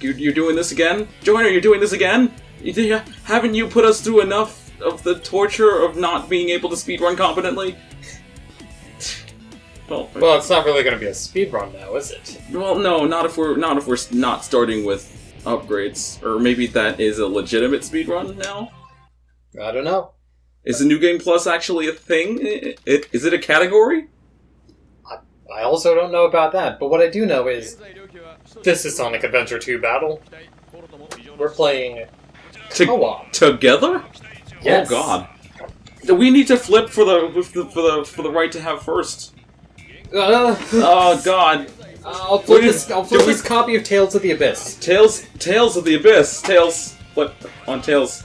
You're doing this again? Joiner, you're doing this again? Haven't you put us through enough of the torture of not being able to speedrun competently? Well, it's not really going to be a speedrun now, is it? Well, no, not if we're not starting with upgrades. Or maybe that is a legitimate speedrun now? I don't know. Is the New Game Plus actually a thing? Is it a category? I also don't know about that, but what I do know is this is Sonic Adventure 2 Battle. We're playing co-op. Together? Yes. Oh god. We need to flip for the right to have first. Oh god. I'll flip this copy of Tales of the Abyss. Tales of the Abyss. Tails. What? On Tails.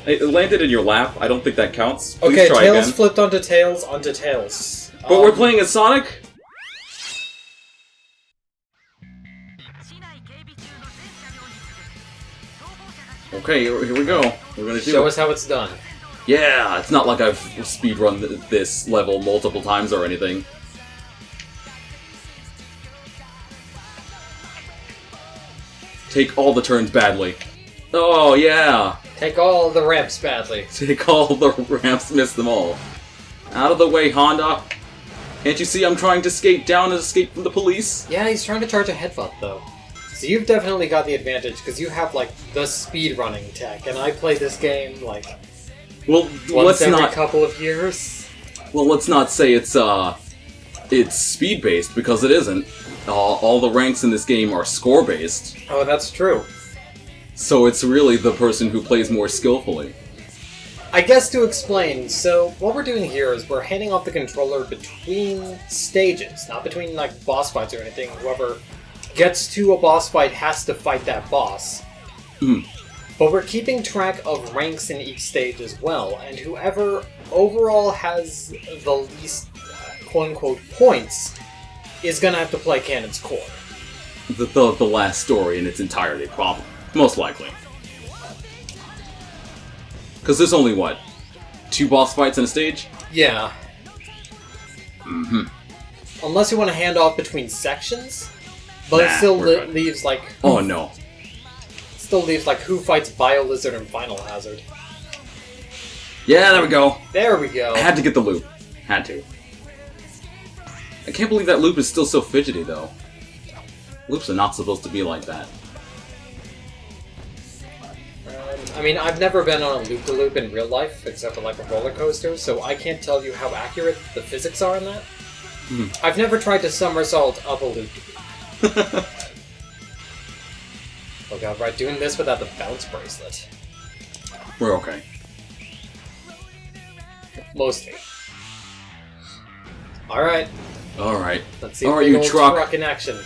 It landed in your lap. I don't think that counts. Please okay, try Tails again. flipped onto Tails. But we're playing as Sonic? Okay, here we go. We're gonna Show us how it's done. Yeah, it's not like I've speedrun this level multiple times or anything. Take all the turns badly. Oh, yeah! Take all the ramps badly. Take all the ramps, miss them all. Out of the way, Honda! Can't you see I'm trying to skate down and escape from the police? Yeah, he's trying to charge a headbutt, though. So you've definitely got the advantage, because you have, like, the speedrunning tech, and I play this game, like, once every couple of years. Well, let's not say it's speed-based, because it isn't. All the ranks in this game are score-based. Oh, that's true. So it's really the person who plays more skillfully. I guess to explain, so what we're doing here is we're handing off the controller between stages, not between, like, boss fights or anything. Whoever gets to a boss fight has to fight that boss. But we're keeping track of ranks in each stage as well, and whoever overall has the least, quote-unquote, points is gonna have to play Canon's Core. The last story in its entirety, probably. Most likely. Because there's only, what, 2 boss fights in a stage? Yeah. Unless you want to hand off between sections, but it still leaves, like... Oh, no. Still leaves, like, who fights BioLizard and Final Hazard. Yeah, there we go. There we go. I had to get the loop. Had to. I can't believe that loop is still so fidgety, though. Loops are not supposed to be like that. I mean, I've never been on a loop-de-loop in real life, except for, like, a roller coaster, so I can't tell you how accurate the physics are in that. I've never tried to somersault up a loop. Oh god, right, doing this without the bounce bracelet. We're okay. Mostly. Alright. Alright. Let's see Alright, you old truck in action.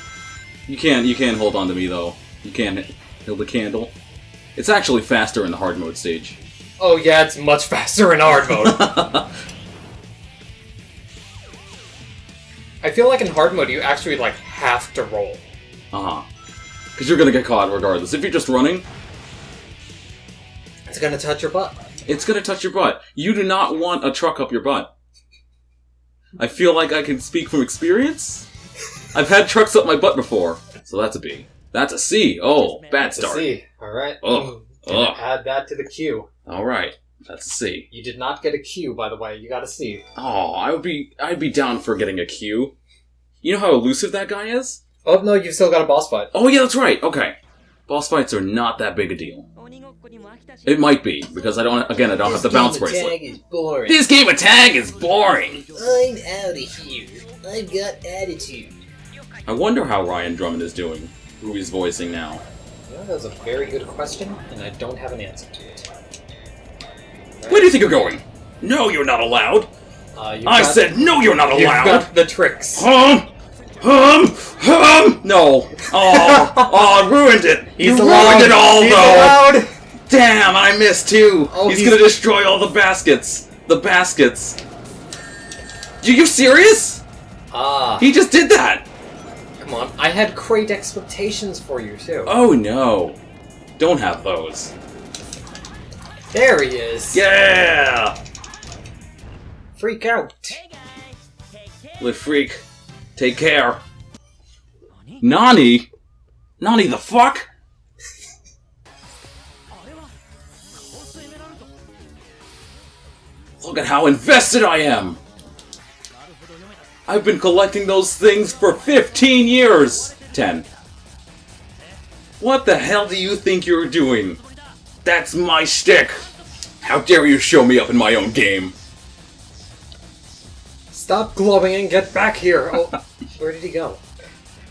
You can't hold on to me, though. You can't hold the candle. It's actually faster in the hard mode stage. Oh yeah, it's much faster in hard mode. I feel like in hard mode you actually, like, have to roll. Because you're gonna get caught regardless. If you're just running... It's gonna touch your butt. It's gonna touch your butt. You do not want a truck up your butt. I feel like I can speak from experience. I've had trucks up my butt before. So that's a B. That's a C. Oh, bad start. That's a C. Alright. Oh. Add that to the queue. Alright. That's a C. You did not get a Q, by the way. You got a C. Oh, I'd be down for getting a Q. You know how elusive that guy is? Oh, no, you've still got a boss fight. Oh, yeah, that's right. Okay. Boss fights are not that big a deal. It might be, because I don't have the bounce bracelet. This game of tag is boring! I'm out of here. I've got attitude. I wonder how Ryan Drummond is doing, who he's voicing now. Yeah, that's a very good question, and I don't have an answer to it. Right. Where do you think you're going? No, you're not allowed! I said no, you're not allowed! You've got the tricks. No. Oh, ruined it. He's ruined it all, He's though. allowed. Damn, I missed too. Oh, he's gonna destroy all the baskets. The baskets. Are you serious? He just did that. Come on, I had great expectations for you too. Oh no. Don't have those. There he is. Yeah. Freak out. Live freak. Take care. Nani? Nani the fuck? Look at how invested I am! I've been collecting those things for 15 years! 10. What the hell do you think you're doing? That's my shtick! How dare you show me up in my own game? Stop glowing and get back here! Oh, where did he go?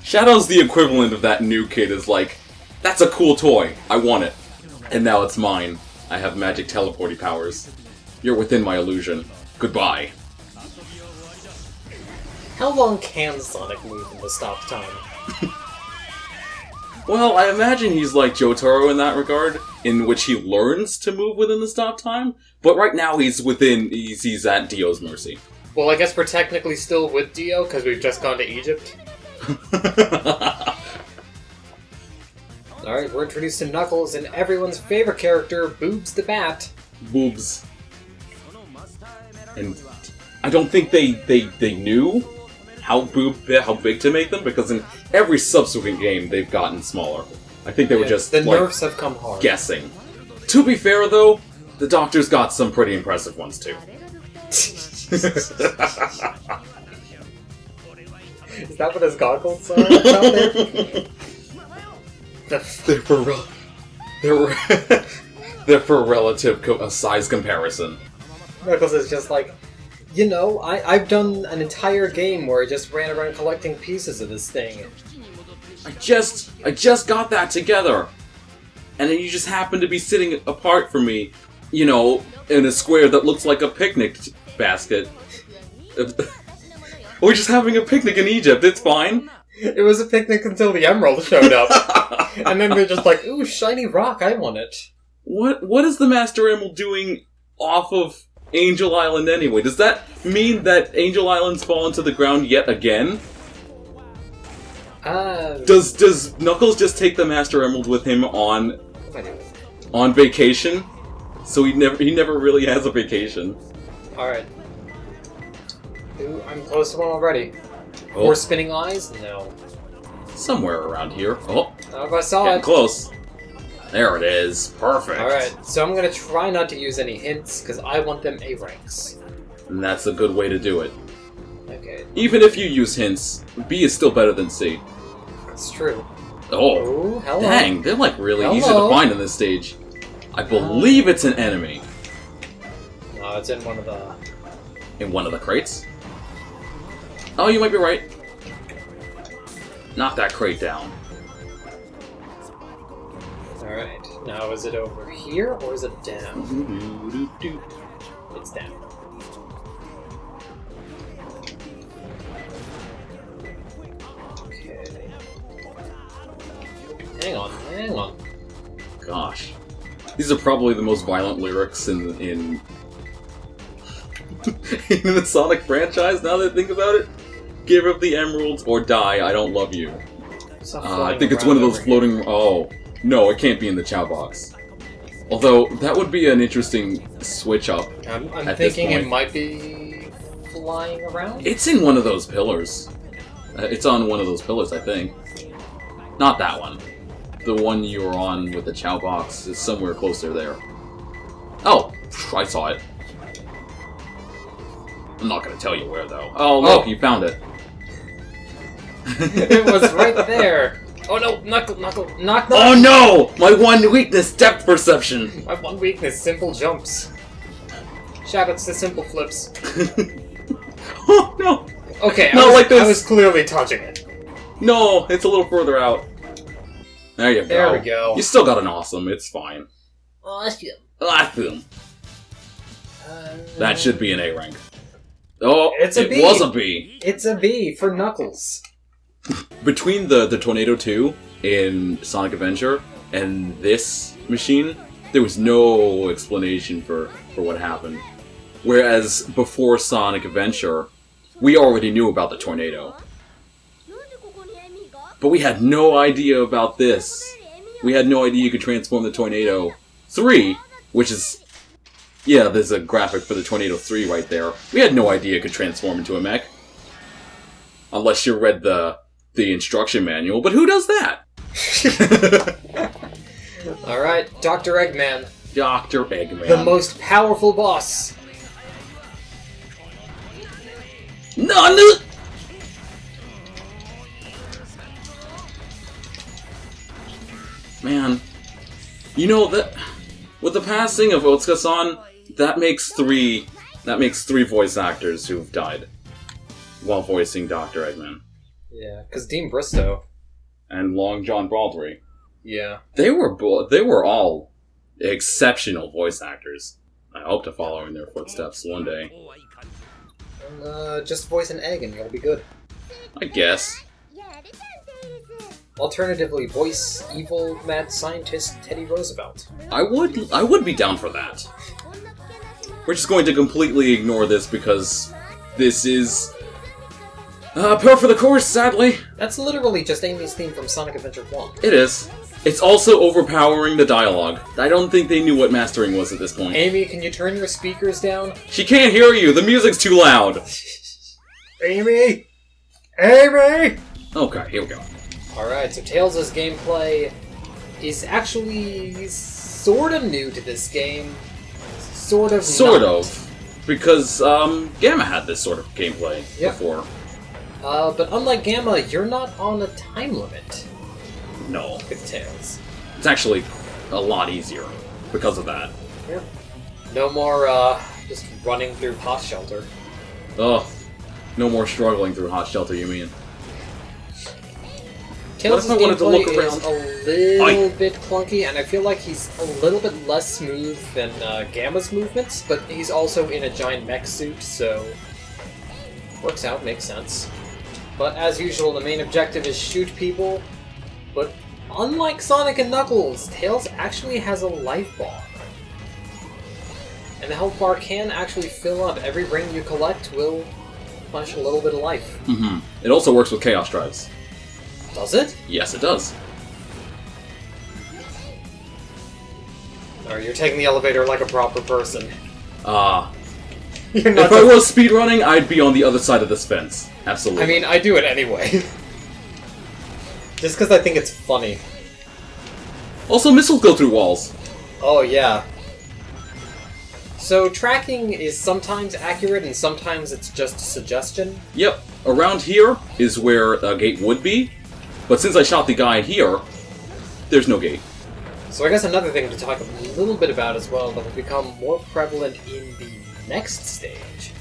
Shadow's the equivalent of that new kid is like, that's a cool toy, I want it. And now it's mine. I have magic teleporting powers. You're within my illusion. Goodbye. How long can Sonic move in the stop time? Well, I imagine he's like Jotaro in that regard, in which he learns to move within the stop time, but right now he's at Dio's mercy. Well, I guess we're technically still with Dio, because we've just gone to Egypt. Alright, we're introduced to Knuckles and everyone's favorite character, Boobs the Bat. Boobs. And I don't think they knew how big to make them, because in every subsequent game they've gotten smaller. I think they were just the nerfs have come hard. Guessing. To be fair though, the Doctor's got some pretty impressive ones too. Is that what his goggles are out there? They're for relative size comparison. Knuckles is just like, you know, I've done an entire game where I just ran around collecting pieces of this thing. I just got that together, and then you just happen to be sitting apart from me, you know, in a square that looks like a picnic basket. We're just having a picnic in Egypt. It's fine. It was a picnic until the emerald showed up, and then they're just like, "Ooh, shiny rock! I want it." What is the Master Emerald doing off of Angel Island anyway? Does that mean that Angel Island's fallen to the ground yet again? Does Knuckles just take the Master Emerald with him on vacation? So he never really has a vacation. All right. Ooh, I'm close to one already. Oh. 4 spinning eyes? No. Somewhere around here. Oh, if I saw getting it. close. There it is. Perfect. Alright, so I'm gonna try not to use any hints, because I want them A ranks. And that's a good way to do it. Okay. Even if you use hints, B is still better than C. It's true. Oh, Ooh, hello. Dang, they're like really easy to Hello. find in this stage. I believe it's an enemy. No, it's in one of the... In one of the crates? Oh, you might be right. Knock that crate down. Alright, now is it over here, or is it down? It's down. Okay. Hang on. Gosh. These are probably the most violent lyrics in in the Sonic franchise, now that I think about it. Give up the emeralds or die, I don't love you. I think it's one of those floating... Oh, no, it can't be in the Chow box. Although, that would be an interesting switch-up. I'm thinking it might be flying around? It's in one of those pillars. It's on one of those pillars, I think. Not that one. The one you were on with the Chow box is somewhere closer there. Oh, I saw it. I'm not gonna tell you where, though. Oh, look, you found it. It was right there. Oh no, Knuckle. Oh no! My one weakness, depth perception. My one weakness, simple jumps. Shoutouts to simple flips. Oh no! Okay, Not like this. I was clearly touching it. No, it's a little further out. There you go. There we go. You still got an awesome, it's fine. Awesome. Awesome. That should be an A rank. Oh, It's a it B. was a B. It's a B for Knuckles. Between the Tornado 2 in Sonic Adventure and this machine, there was no explanation for what happened. Whereas before Sonic Adventure, we already knew about the tornado. But we had no idea about this. We had no idea you could transform the Tornado 3, which is... Yeah, there's a graphic for the Tornado 3 right there. We had no idea it could transform into a mech. Unless you read the instruction manual, but who does that? Alright, Dr. Eggman. Dr. Eggman. The most powerful boss. None! Man. You know, that with the passing of Otsuka-san, that makes three voice actors who've died while voicing Dr. Eggman. Yeah, because Dean Bristow. And Long John Baldry. Yeah. They were all exceptional voice actors. I hope to follow in their footsteps one day. Just voice an egg and you'll be good. I guess. Alternatively, voice evil mad scientist Teddy Roosevelt. I would be down for that. We're just going to completely ignore this because this is par for the course, sadly. That's literally just Amy's theme from Sonic Adventure 1. It is. It's also overpowering the dialogue. I don't think they knew what mastering was at this point. Amy, can you turn your speakers down? She can't hear you! The music's too loud! Amy! Amy! Okay, here we go. Alright, so Tails' gameplay is actually sort of new to this game. Sort of not. Because, Gamma had this sort of gameplay before. But unlike Gamma, you're not on a time limit. No. With Tails. It's actually a lot easier because of that. Yeah. No more, just running through Hot Shelter. Ugh. No more struggling through Hot Shelter, you mean? Tails' what if I wanted to look gameplay around? is a little bit clunky, and I feel like he's a little bit less smooth than Gamma's movements, but he's also in a giant mech suit, so works out, makes sense. But as usual, the main objective is shoot people, but unlike Sonic and Knuckles, Tails actually has a life bar. And the health bar can actually fill up. Every ring you collect will punch a little bit of life. Mm-hmm. It also works with Chaos Drives. Does it? Yes, it does. Oh, you're taking the elevator like a proper person. If I was speedrunning, I'd be on the other side of this fence. Absolutely. I mean, I do it anyway. Just because I think it's funny. Also, missiles go through walls. Oh, yeah. So, tracking is sometimes accurate and sometimes it's just a suggestion. Yep. Around here is where a gate would be, but since I shot the guy here, there's no gate. So I guess another thing to talk a little bit about as well that will become more prevalent in the next stage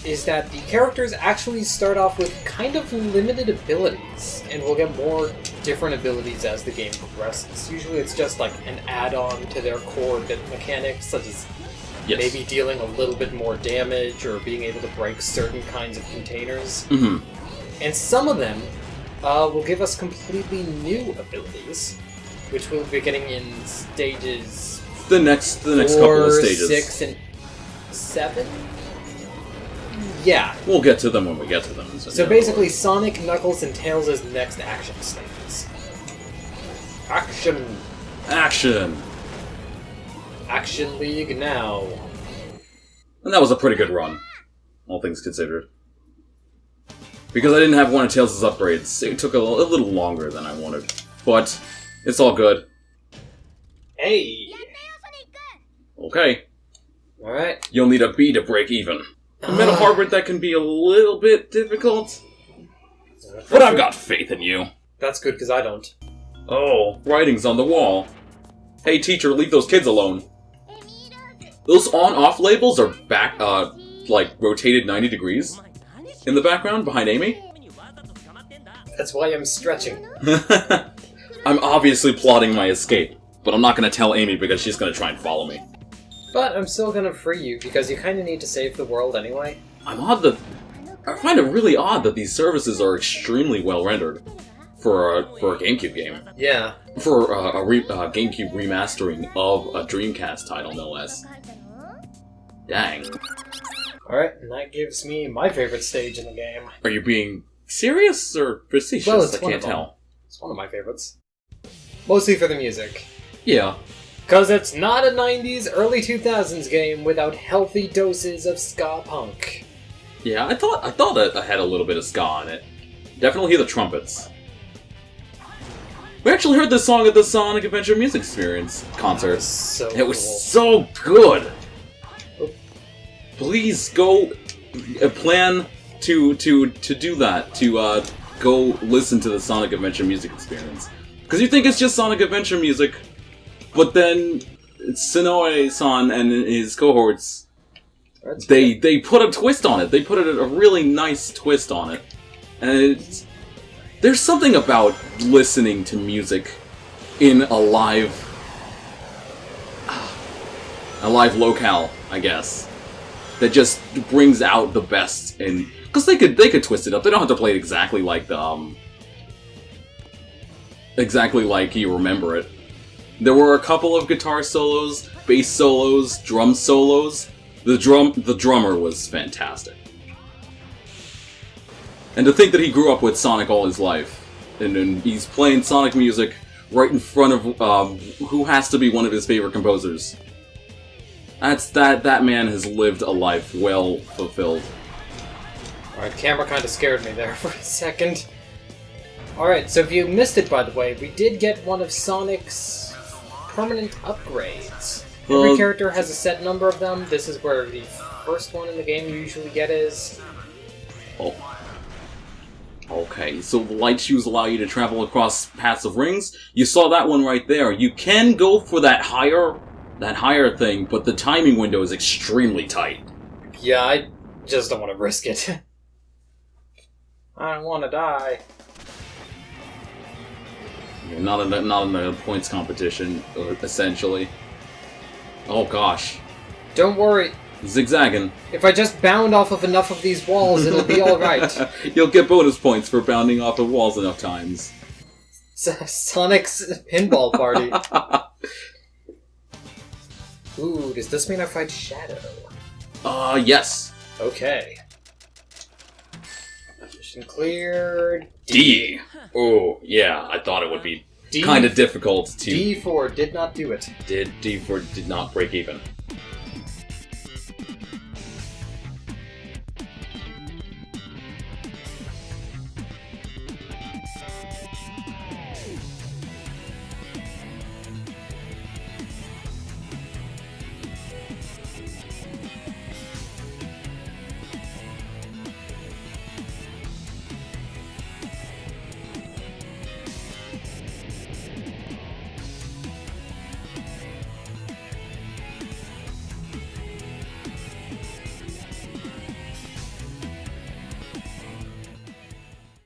is that the characters actually start off with kind of limited abilities, and we'll get more different abilities as the game progresses. Usually it's just like an add-on to their core bit mechanics, such as maybe dealing a little bit more damage or being able to break certain kinds of containers. Mm-hmm. And some of them will give us completely new abilities, which we'll be getting in stages The next couple of stages. 6, and 7? Yeah. We'll get to them when we get to them. So basically, Sonic, Knuckles, and Tails' next action stages. Action! Action! Action League now. And that was a pretty good run, all things considered. Because I didn't have one of Tails' upgrades, it took a little longer than I wanted. But it's all good. Hey! Okay. Alright. You'll need a B to break even. A Metal Harbor that can be a little bit difficult. But I've got faith in you. That's good, because I don't. Oh, writing's on the wall. Hey teacher, leave those kids alone. Those on-off labels are back, like, rotated 90 degrees. In the background, behind Amy. That's why I'm stretching. I'm obviously plotting my escape, but I'm not gonna tell Amy because she's gonna try and follow me. But I'm still gonna free you, because you kinda need to save the world anyway. I find it really odd that these services are extremely well rendered for a GameCube game. Yeah. For a GameCube remastering of a Dreamcast title, no less. Dang. Alright, and that gives me my favorite stage in the game. Are you being serious or facetious? Well, it's I can't tell. It's one of my favorites. Mostly for the music. Yeah. Because it's not a 90s, early 2000s game without healthy doses of ska punk. Yeah, I thought it had a little bit of ska on it. Definitely hear the trumpets. We actually heard this song at the Sonic Adventure Music Experience concert. It was so good! Please go plan to do that, to go listen to the Sonic Adventure music experience. Because you think it's just Sonic Adventure music, but then Sonoe-san and his cohorts, they put a twist on it. They put a really nice twist on it. And there's something about listening to music in a live locale, I guess, that just brings out the best. And because they could twist it up. They don't have to play it exactly like exactly like you remember it. There were a couple of guitar solos, bass solos, drum solos. The drummer was fantastic. And to think that he grew up with Sonic all his life, and he's playing Sonic music right in front of who has to be one of his favorite composers. That man has lived a life well fulfilled. Alright, camera kind of scared me there for a second. Alright, so if you missed it, by the way, we did get one of Sonic's permanent upgrades. Every character has a set number of them. This is where the first one in the game you usually get is. Oh. Okay, so the light shoes allow you to travel across paths of rings. You saw that one right there. You can go for that higher thing, but the timing window is extremely tight. Yeah, I just don't want to risk it. I don't want to die. You're not in the points competition, essentially. Oh gosh. Don't worry. Zigzagging. If I just bound off of enough of these walls, it'll be alright. You'll get bonus points for bounding off of walls enough times. Sonic's pinball party. Ooh, does this mean I fight Shadow? Yes. Okay. Mission cleared. D. Oh, yeah, I thought it would be kind of difficult to... D4 did not do it. D4 did not break even.